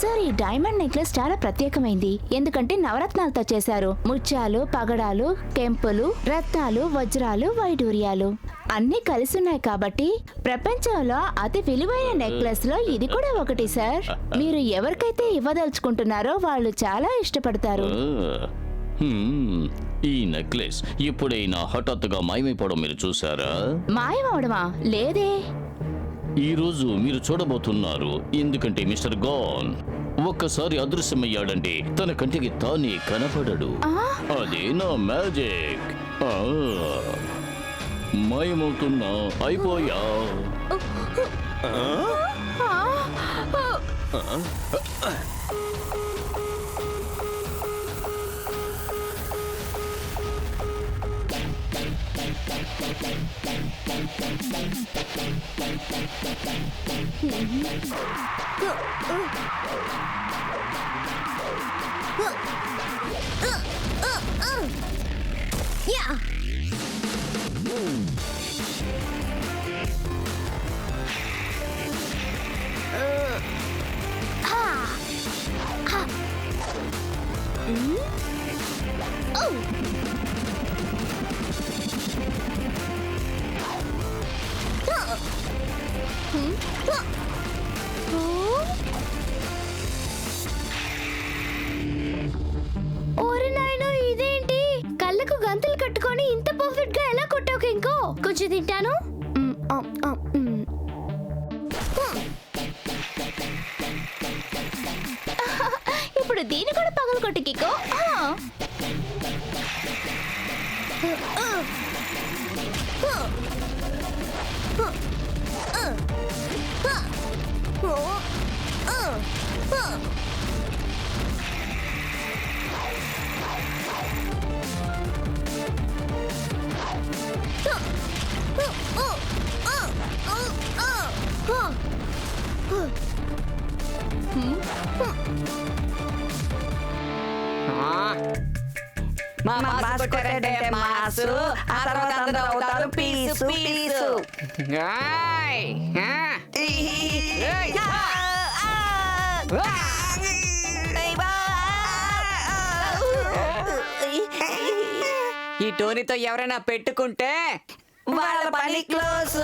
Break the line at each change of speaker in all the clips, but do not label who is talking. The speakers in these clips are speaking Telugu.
సార్ ఈ డైమండ్ నెక్లెస్ చాలా ప్రత్యేకమైంది, ఎందుకంటే నవరత్నాలతో చేశారు. ముత్యాలు, పగడాలు, కెంపులు, రత్నాలు, వజ్రాలు, వైడూర్యాలు అన్నీ కలిసి ఉన్నాయి కాబట్టి ప్రపంచంలో అతి విలువైన నెక్లెస్ లో ఇది కూడా ఒకటి సార్. మీరు ఎవరికైతే ఇవ్వదలుచుకుంటున్నారో వాళ్ళు చాలా ఇష్టపడతారు.
ఈ నెక్లెస్ ఎప్పుడైనా హఠాత్తుగా మాయమైపోవడం మీరు చూసారా?
మాయమవడమా? లేదే.
ఈ రోజు మీరు చూడబోతున్నారు, ఎందుకంటే మిస్టర్ గాన్ ఒక్కసారి అదృశ్యమయ్యాడంటే తన కంటికి తానే కనపడడు. అదే నా మ్యాజిక్. మాయమవుతున్నా, అయిపోయా.
ఓరి నాయనో, ఇదేంటి? కళ్ళకు గంతులు కట్టుకొని ఇంత పర్ఫెక్ట్ గా ఎలా కొట్టావు కింకో? కొంచెం తింటాను.
ఇప్పుడు దీన్ని కూడా పగలగొట్టు కికో.
మా బాస్ కొట్టాడంటే మాసు, ఆ తర్వాత అందరూ అవుతారు పీసు పీసు. ఈ టోనీతో ఎవరైనా పెట్టుకుంటే వాళ్ళ పని క్లోజ్.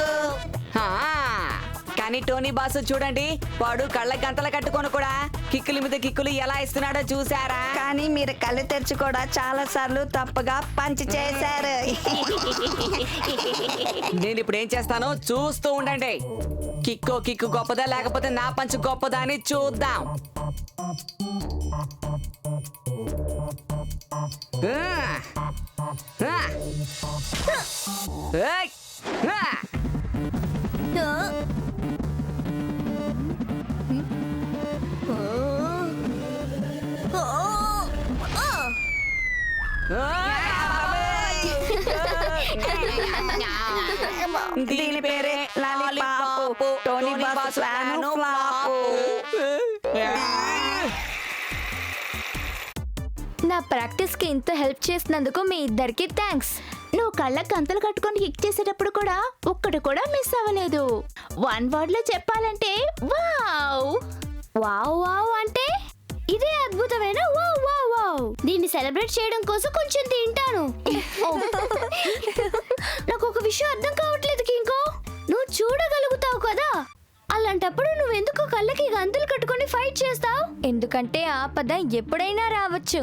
కానీ టోనీ బాసు చూడండి, వాడు కళ్ళ గంతలు కట్టుకొని కూడా కిక్కుల మీద కిక్కులు ఎలా ఇస్తున్నాడో చూసారా?
కానీ మీరు కళ్ళు తెరిచి కూడా చాలా సార్లు తప్పుగా పంచి చేశారు.
నేను ఇప్పుడు ఏం చేస్తానో చూస్తూ ఉండండి. కిక్కు గొప్పదా లేకపోతే నా పంచు గొప్పదా అని చూద్దాం.
దీని పేరే lollipop. Tony boss fan flop.
నా ప్రాక్టీస్ కి ఇంత హెల్ప్ చేసినందుకు మీ ఇద్దరికి థ్యాంక్స్.
నువ్వు కళ్ళకు గంతలు కట్టుకొని హిక్ చేసేటప్పుడు కూడా ఒక్కటి కూడా మిస్ అవ్వలేదు. వన్ వర్డ్ లో చెప్పాలంటే వావ్.
వావ్ వావ్ అంటే ఇదే అద్భుతమైన వావ్ వావ్ వావ్. దీన్ని సెలబ్రేట్ చేయడం కోసం కొంచెం తింటాను. నాకు ఒక విషయం అర్థం కావట్లేదు కింకో. నువ్వు చూడగలుగుతావు కదా, అలాంటప్పుడు నువ్వెందుకు కళ్ళకి గంతులు కట్టుకొని ఫైట్ చేస్తావు? ఎందుకంటే ఆపద ఎప్పుడైనా రావచ్చు.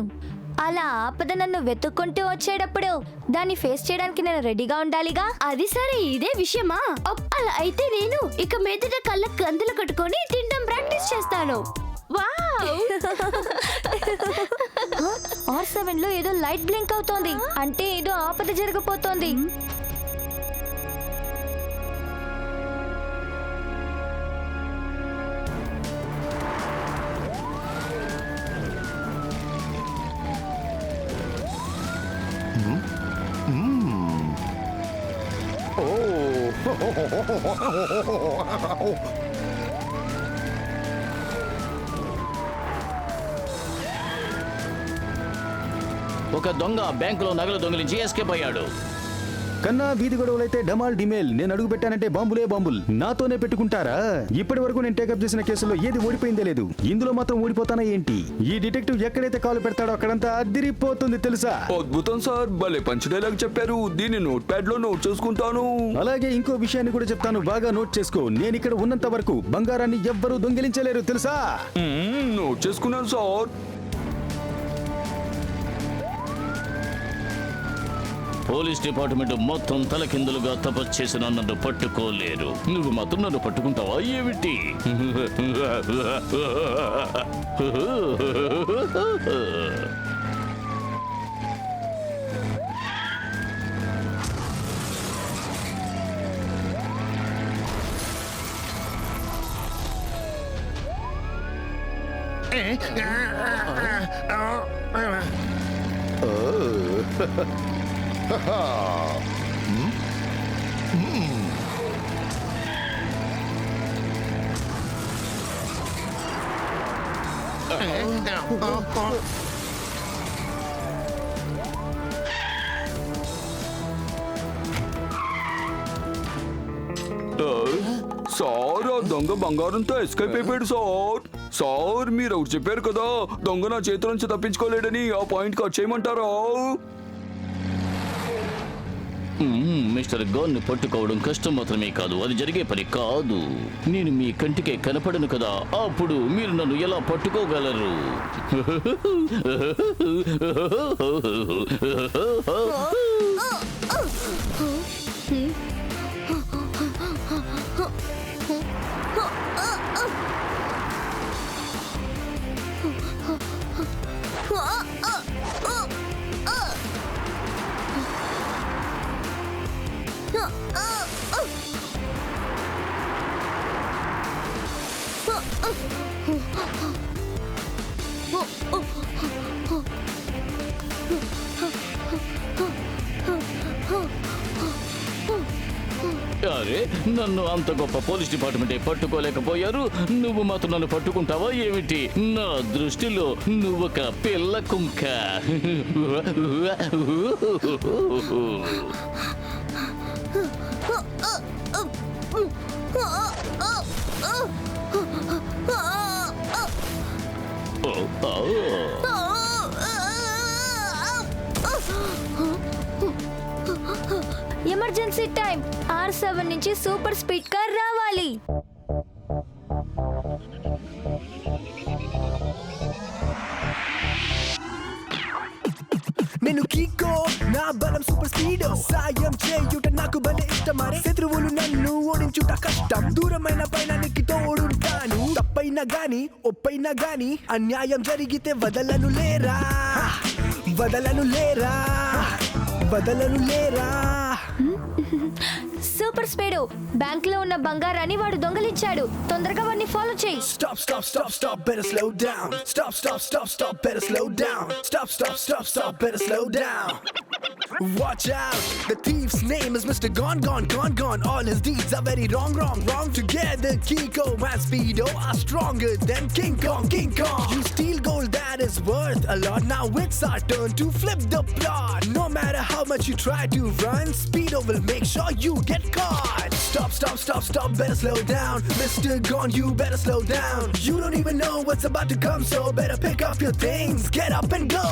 అలా ఆపద నన్ను వెతుక్కుంటూ వచ్చేటప్పుడు దాన్ని ఫేస్ చేయడానికి నేను రెడీగా ఉండాలిగా. అది సరే, ఇదే విషయమా? అలా అయితే నేను ఇక మీదట కళ్ళకి గంతులు కట్టుకొని తినడం ప్రాక్టీస్ చేస్తాను. R7 లో ఏదో లైట్ బ్లింక్ అవుతోంది, అంటే ఏదో ఆపద జరగబోతోంది.
ఒక దొంగ బ్యాంకులో నగలు దొంగిలించి ఎస్కేప్ అయ్యాడు.
కన్నా వీధి గొడవలైతే డమాల్ డిమేల్, నేను అడుగు పెట్టానంటే బాంబులే బాంబుల్. నాతోనే పెట్టుకుంటారా? ఇప్పటి వరకు నేను టేకప్ చేసిన కేసుల్లో ఏది ఓడిపోయిందే లేదు. ఇందులో మాత్రం ఓడిపోతానా ఏంటి? ఈ డిటెక్టివ్ ఎక్కడైతే కాలు పెడతాడో అక్కడంతా అదిరిపోతుంది తెలుసా?
అద్భుతం సార్, భలే పంచ్ డైలాగ్ చెప్పారు. దీన్ని నోట్ ప్యాడ్ లో నోట్ చేసుకుంటాను.
అలాగే ఇంకో విషయాన్ని కూడా చెప్తాను, బాగా నోట్ చేసుకో. నేను ఇక్కడ ఉన్నంత వరకు బంగారాన్ని ఎవ్వరూ దొంగిలించలేరు తెలుసా?
నోట్ చేసుకున్నాను సార్.
పోలీస్ డిపార్ట్మెంట్ మొత్తం తలకిందులుగా తపస్సు చేసిన నన్ను పట్టుకోలేరు. నువ్వు మాత్రం నన్ను పట్టుకుంటావా ఏమిటి?
సార్, ఆ దొంగ బంగారంతో ఎస్కేప్ అయిపోయాడు సార్. సార్, మీరు ఒకటి చెప్పారు కదా, దొంగ నా చేతుల నుంచి తప్పించుకోలేడని. ఆ పాయింట్ కట్ చేయమంటారా?
మిస్టర్ గాన్ ని పట్టుకోవడం కష్టం మాత్రమే కాదు, అది జరిగే పని కాదు. నేను మీ కంటికే కనపడను కదా, అప్పుడు మీరు నన్ను ఎలా పట్టుకోగలరు? అరే, నన్ను అంత గొప్ప పోలీస్ డిపార్ట్మెంటే పట్టుకోలేకపోయారు, నువ్వు మాత్రం నన్ను పట్టుకుంటావా ఏమిటి? నా దృష్టిలో నువ్వొక పిల్ల కుంక.
Emergency time. R7 నుంచి సూపర్ స్పీడ్ కార్ రావాలి.
నేను కీకో, నా బలం సూపర్ స్పీడ్. సాయం చేయుట నాకు భలే ఇష్టమరే. శత్రువులు నన్ను ఓడించుట కష్టం. దూరమైన పైనానికి తోడుంటాను. తప్పైనా గాని ఒప్పైనా గాని అన్యాయం జరిగితే వదలను లేరా, వదలను లేరా, వదలను లేరా.
సూపర్ స్పీడ్, బ్యాంక్ లో ఉన్న బంగారాన్ని వాడు దొంగలించాడు. తొందరగా వాడిని ఫాలో చేయి.
Stop, stop, stop, stop, better slow down. Stop, stop, stop, stop, better slow down. Stop, stop, stop, stop, better slow down. Watch out, the thief's name is Mr. Gone, gone, gone, gone. All his deeds are very wrong, wrong, wrong. Together, Kiko and Speedo are stronger than King Kong, King Kong. You steal gold that is worth a lot. Now it's our turn to flip the plot. No matter how much you try to run, Speedo will make sure you get caught. Stop, stop, stop, stop, better slow down. Mr. Gone, you better slow down. You don't even know what's about to come, so better pick up your things, get up and go.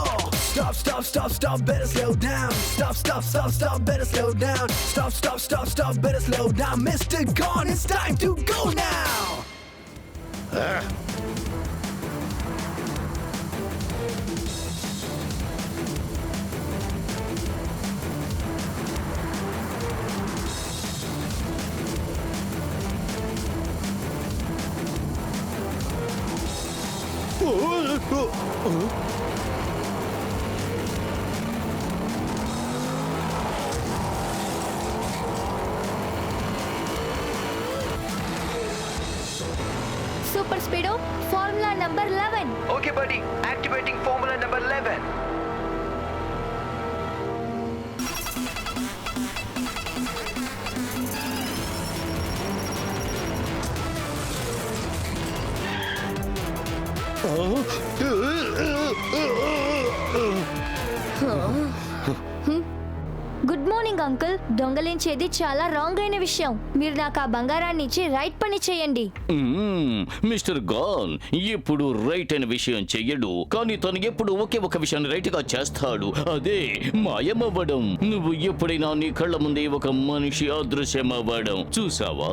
Stop, stop, stop, stop, better slow down. Stop, stop, stop, stop, better slow down. Stop, stop, stop, stop, better slow down. Mr. Gone, it's time to go now.
Super speed, formula number 11.
Okay, buddy. Activating formula number 11.
Good morning uncle దొంగలించేది చాలా రాంగ్ అయిన విషయం. మీరు నాకు ఆ బంగారాన్ని ఇచ్చి రైట్ పని చేయండి.
మిస్టర్ గాన్ ఇప్పుడు రైట్ అయిన విషయం చెయ్యడు, కానీ తను ఎప్పుడు ఒకే ఒక విషయాన్ని రైట్ గా చేస్తాడు, అదే మాయమవ్వడం. నువ్వు ఎప్పుడైనా నీ కళ్ళ ముందే ఒక మనిషి అదృశ్యమవ్వడం చూసావా?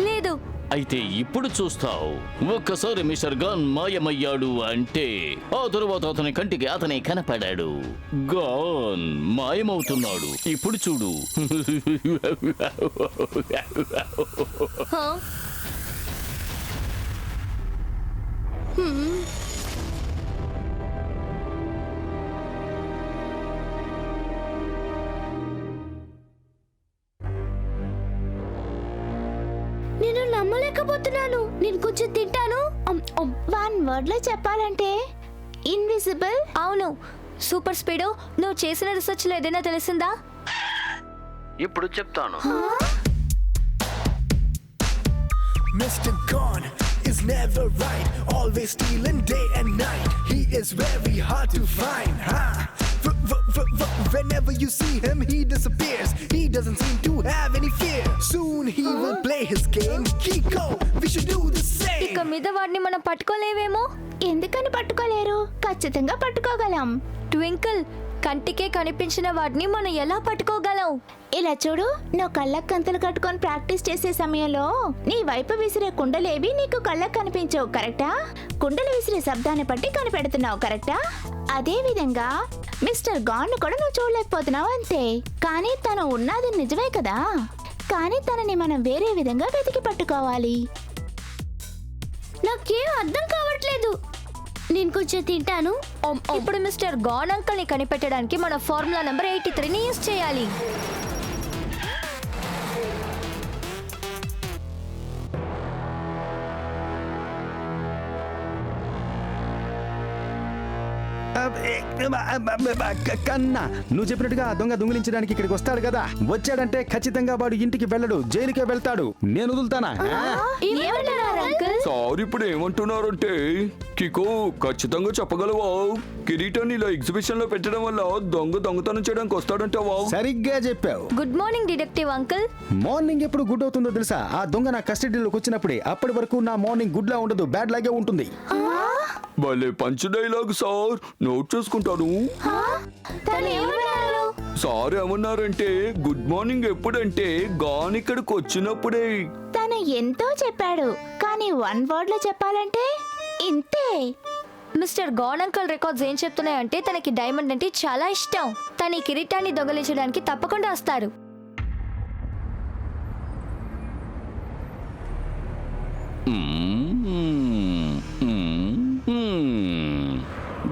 లేదు.
అయితే ఇప్పుడు చూస్తావు. ఒక్కసారి మిస్టర్ గాన్ మాయమయ్యాడు అంటే ఆ తరువాత అతని కంటికి అతనే కనపడాడు. గాన్ మాయమవుతున్నాడు. ఇప్పుడు చూడు.
హా? నేను నమ్మలేకపోతున్నాను. నేను కొంచెం తింటాను.
వన్ వర్డ్ లో చెప్పాలంటే ఇన్విజిబుల్.
అవును. సూపర్ స్పీడో, నువ్వు చేసిన రీసెర్చ్ లో ఏదైనా తెలిసిందా?
ఇప్పుడు చెప్తాను.
Mr. Gone is never right, always stealing day and night. He is very hard to find, huh? Whenever you see him, he disappears. He doesn't seem to have any fear. Soon he will play his game. Kiko, we should do the same.
ఇక మీద వాడిని మనం పట్టుకోలేవేమో.
ఎందుకని పట్టుకోలేరు? ఖచ్చితంగా పట్టుకోగలం.
ట్వింకిల్, కంటికే కనిపించిన వాడిని మనం ఎలా పట్టుకోగలం?
ఇలా చూడు, నువ్వు కళ్ళకు కంతులు కట్టుకొని ప్రాక్టీస్ చేసే సమయంలో నీ వైపు విసిరే కుండలేవి నీకు కళ్ళకు కనిపించవు, కరెక్టా? కుండలు విసిరే శబ్దాన్ని బట్టి కనిపెడుతున్నావు, కరెక్టా? అదే విధంగా మిస్టర్ గాన్ కూడా నువ్వు చూడలేకపోతున్నావు, అంతే. కానీ తను ఉన్నది నిజమే కదా, కానీ తనని మనం వేరే విధంగా వెతికి పట్టుకోవాలి.
నాకేం అర్థం కావట్లేదు. నేను కొంచెం తింటాను. ఇప్పుడు మిస్టర్ గాన్ అంకల్ ని కనిపెట్టడానికి మన ఫార్ములా నంబర్ 83ని యూజ్ చేయాలి.
కన్నా, నువ్వు చెప్పినట్టుగా ఆ దొంగ దొంగిలించడానికి ఇక్కడికి వస్తాడు కదా. వచ్చాడంటే ఖచ్చితంగా వాడు ఇంటికి వెళ్ళడు, జైలుకే వెళ్తాడు. నేను వదులుతానా?
ఏమంటున్నారు అంకుల్?
సార్ ఇప్పుడు ఏమంటున్నారంటే, కికో ఖచ్చితంగా చెప్పగలవా? కిరీటాన్ని ఇలా ఎగ్జిబిషన్ లో పెట్టడం వల్ల దొంగతనం చేయడానికి వస్తాడంటావా?
సరిగ్గా చెప్పావు.
Good morning detective uncle.
Morning ఎప్పుడు గుడ్ అవుతుందో తెలుసా? ఆ దొంగ నా కస్టడీలోకి వచ్చినప్పుడే. అప్పటి వరకు నా మార్నింగ్ గుడ్ లా ఉండదు, బ్యాడ్ లాగే ఉంటుంది.
భలే పంచ్ డైలాగ్ సార్, నోట్ చేసుకుంటాను. సార్ ఏమన్నారంటే, గుడ్ మార్నింగ్ ఎప్పుడంటే గాన్ ఇక్కడికి వచ్చినప్పుడే.
తను ఎంతో చెప్పాడు, కానీ వన్ వర్డ్ లో చెప్పాలంటే ఇంతే.
మిస్టర్ గాన్ అంకల్ రికార్డ్స్ ఏం చెప్తున్నాయంటే తనకి డైమండ్ అంటే చాలా ఇష్టం. తన ఈ కిరీటాన్ని దొంగలించడానికి తప్పకుండా వస్తారు.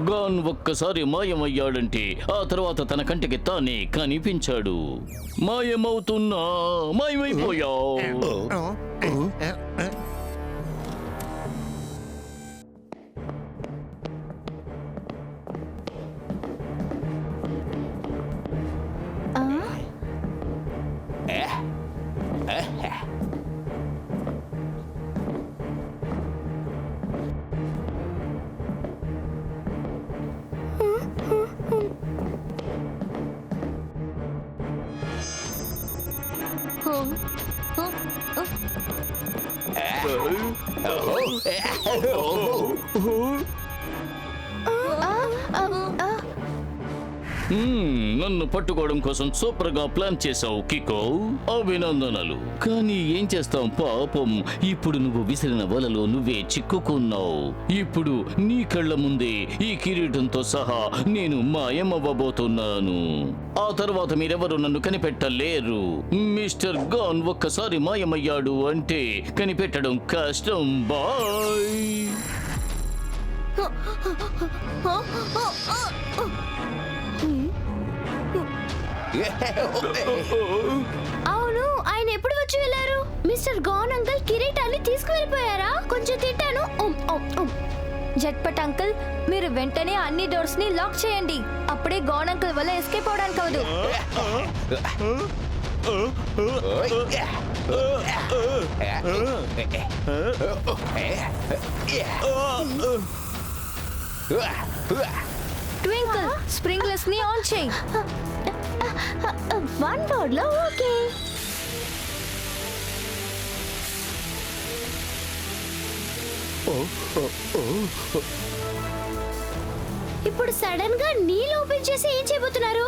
గాన్ ఒక్కసారి మాయమయ్యాడంటే ఆ తర్వాత తన కంటికి తానే కనిపించాడు. మాయమవుతున్నా మాయమైపోయావు. నన్ను పట్టుకోవడం కోసం సూపర్ గా ప్లాన్ చేసావు కికో, అభినందనలు. కానీ ఏం చేస్తాం పాపం, ఇప్పుడు నువ్వు విసిరిన వలలో నువ్వే చిక్కుకున్నావు. ఇప్పుడు నీ కళ్ళ ముందే ఈ కిరీటంతో సహా నేను మాయమవ్వబోతున్నాను. ఆ తర్వాత మీరెవరు నన్ను కనిపెట్టలేరు. మిస్టర్ గాన్ ఒక్కసారి మాయమయ్యాడు అంటే కనిపెట్టడం కష్టం. బాయ్.
అవును, ఆయన ఎప్పుడు వచ్చి వెళ్ళారు? మిస్టర్ గాన్ అంకల్ కిరీటాన్ని తీసుకువెళ్ళిపోయారా? కొంచెం తింటాను. జట్పట్ అంకుల్, మీరు వెంటనే అన్ని డోర్స్ ని లాక్ చేయండి. అప్పుడే గాన్ అంకుల్ వల్ల ఎస్కేప్ అవడానికి అవదు. ట్వింకిల్, స్ప్రింక్లర్స్ ని ఆన్ చేయి.
వన్ వర్డ్ లో ఓకే.
ఇప్పుడు సడన్ గా నీళ్ళు ఓపెన్ చేసి ఏం చేయబోతున్నారు?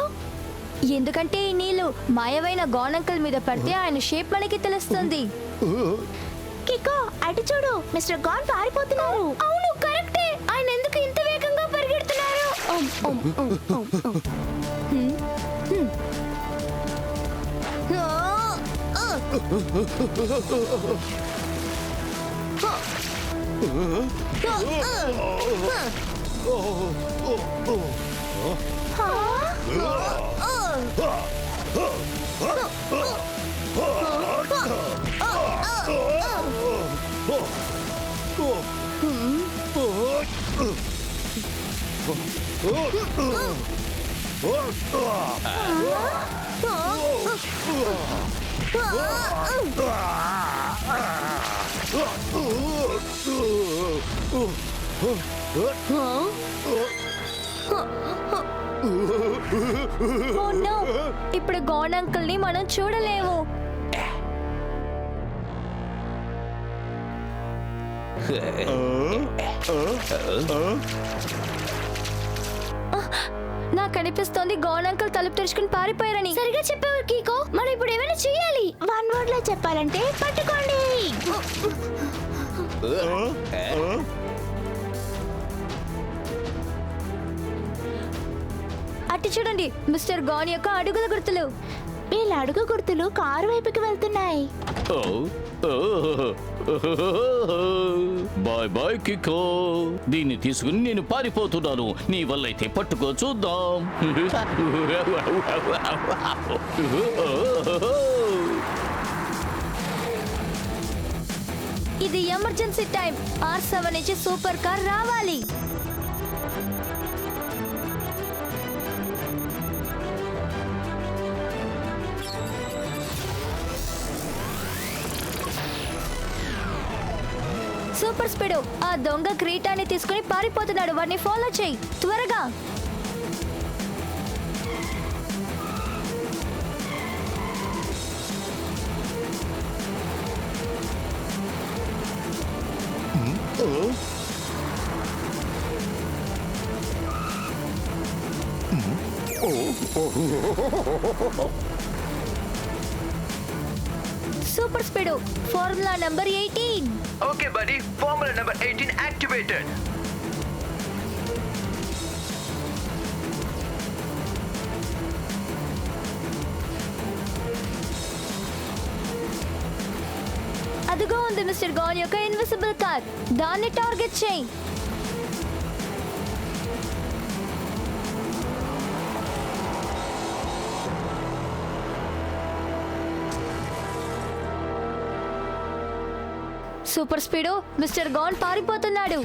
ఎందుకంటే ఈ నీళ్లు మాయమైన గోనంకల్ మీద పడితే ఆయన షేప్ మనకి తెలుస్తుంది.
కికో అటు చూడు, మిస్టర్ గాన్ పారిపోతున్నారు.
అవును కరెక్టే. ఆయన ఎందుకు ఇంత వేగంగా పరిగెడుతున్నారు?
Oh no! ఇప్పుడు గోనంకల్ ని మనం చూడలేము. నాకు అనిపిస్తోంది గోనంకల్ తలుపు తెరుచుకుని పారిపోయారని.
సరిగా చెప్పావు కీకో. మనం ఇప్పుడు ఏమైనా చేయాలి.
వన్ వర్డ్ లో చెప్పాలంటే పట్టుకోండి.
అటు చూడండి, మిస్టర్ గాన్ యొక్క అడుగుల గుర్తులు.
వీళ్ళ అడుగు గుర్తులు కారు వైపుకి వెళ్తున్నాయి.
Bye bye Kiko. దీన్ని తీసుకుని నేను పారిపోతున్నాను. నీ వల్ల అయితే పట్టుకో చూద్దాం.
ఇది ఎమర్జెన్సీ టైం. R7 నుంచి సూపర్ కార్ రావాలి. Super speed. ఆ దొంగ క్రీటాన్ని తీసుకుని పారిపోతున్నాడు. వాడిని ఫాలో చేయి త్వరగా. Super speed. Formula number 18.
Okay, buddy. Formula number 18 activated.
అదిగో ఉంది మిస్టర్ గాన్ యొక్క ఇన్విజిబుల్ కార్. దాన్ని టార్గెట్ చేయి. Super speed. మిస్టర్ గాన్ పారిపోతున్నాడు.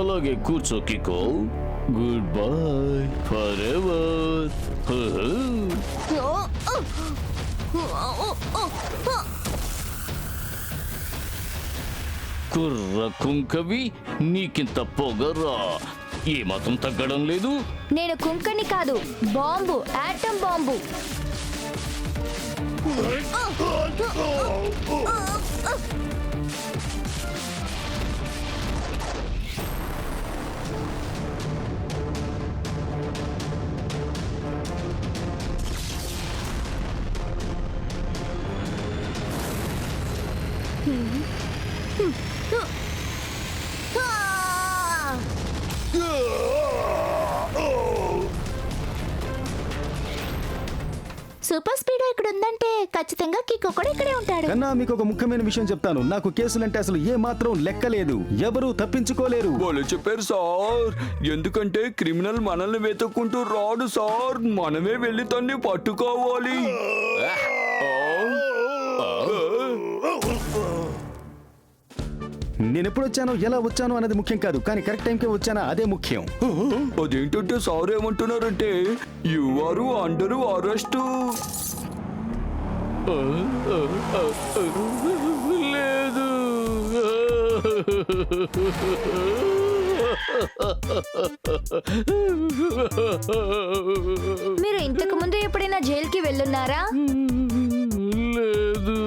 అలాగే కూర్చో Kiko. Goodbye forever. కుర్ర కుంకవి, నీకింత పొగరా ఏమాత్రం తగ్గడం లేదు.
నేను కుంకని కాదు, bomb, atom bomb.
Super speed ఇక్కడ ఉందంటే ఖచ్చితంగా కికో కూడా ఇక్కడే ఉంటాడు.
కన్నా మీకు ఒక ముఖ్యమైన విషయం చెప్తాను. నాకు కేసులంటే అసలు ఏ మాత్రం లెక్కలేదు. ఎవరు తప్పించుకోలేరు.
వాళ్ళు చెప్పారు సార్, ఎందుకంటే క్రిమినల్ మనల్ని వెతుక్కుంటూ రాడు సార్, మనమే వెళ్ళి తన్ని పట్టుకోవాలి.
నేను ఎప్పుడు వచ్చానో ఎలా వచ్చానో అనేది ముఖ్యం కాదు, కానీ కరెక్ట్ టైంకే వచ్చానా అదే ముఖ్యం.
అదేంటంటే సార్ ఏమంటున్నారంటే యు ఆర్ అండర్ అరెస్ట్.
లేదు.
మీరు ఇంతకు ముందు ఎప్పుడైనా జైలుకి వెళ్ళున్నారా?
లేదు.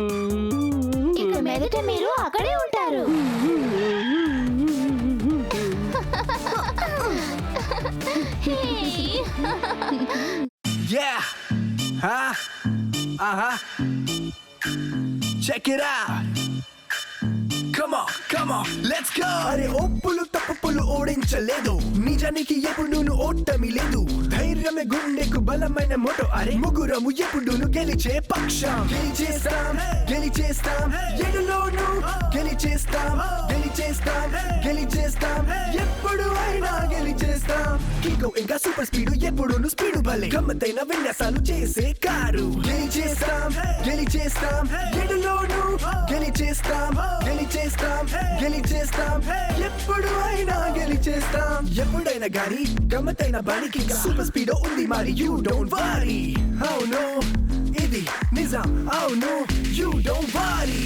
ఇక మీదట మీరు అక్కడే ఉంటారు.
Yeah. Huh? Uh-huh. Check it out. Come on, let's go. అరే ఒప్పులు తప్పులు ఓడించలేదు, నిజానికి ఎప్పుడు ఓటమి లేదు. ధైర్యమే గుండెకు బలమైన మోటో. అరే ముగ్గురము ఎప్పుడు గెలిచే పక్షం. గెలిచేస్తాం ఎడులోను గెలిచేస్తాం ఎప్పుడు అయినా గెలిచేస్తాం. కికో ఇంకా సూపర్ స్పీడ్ ఎప్పుడు స్పీడ్ భలే గమ్మతైన విన్యాసాలు చేసే కారు. గెలిచేస్తాం ఎడులోను గెలిచేస్తాం ఎప్పుడు అయినా గెలిచేస్తాం. ఎప్పుడైనా గాని గమ్మతైన బానికి సూపర్ స్పీడ్ ఉంది మరి. You don't worry. అవును ఇది నిజం. అవును యూ డోంట్ వరీ.